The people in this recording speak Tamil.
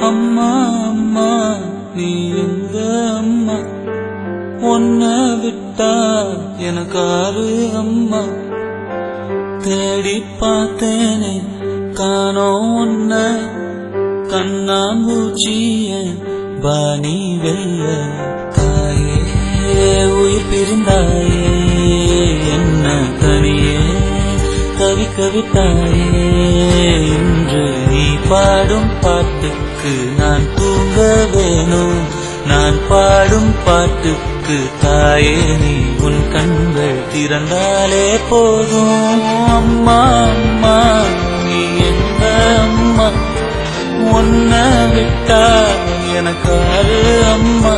அம்மா அம்மா நீ எங்க அம்மா, உன்னை விட்டா எனக்காரு அம்மா. தேடி பார்த்தேனே காணோம் உன்ன, கண்ணாம்பூச்சிய பாணி வெல்ல. தாயே உயிர் பிரிந்தாயே, என்ன தனியே தவிக்க விட்டாயே. இன்று நீ பாடும் பாட்டுக்கு நான் தூங்க வேணும், நான் பாடும் பாட்டுக்கு தாயே நீ உன் கண்கள் திறந்தாலே போதும். அம்மா அம்மா நீ எங்க அம்மா, உன்னை விட்டா எனக்காரு அம்மா.